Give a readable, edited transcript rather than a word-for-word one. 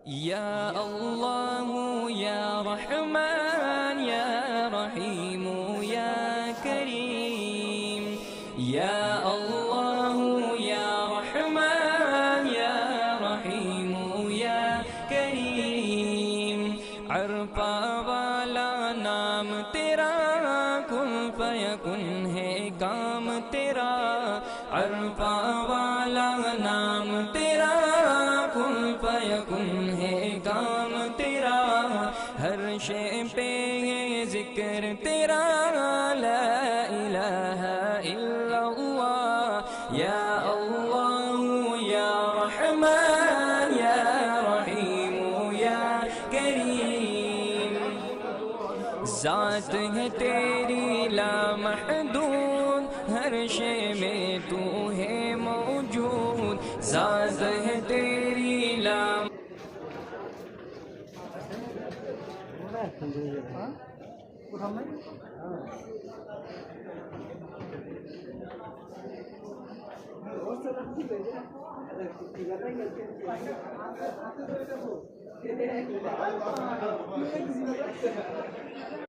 يا الله يا رحمن يا رحيم يا كريم يا الله يا رحمن يا رحيم يا كريم عرفا والا نام تیرا کن فیکن ہے کام تیرا عرفا والا نام تیرا کن فیکن ہے کام تیرا ہر شے پہ ہے ذکر تیرا لا الہ الا اللہ یا اللہ یا رحمن یا رحیم یا کریم ذات ہے تیری لامحدود ہر شے میں تو ہے موجود ذات ہے تیری لام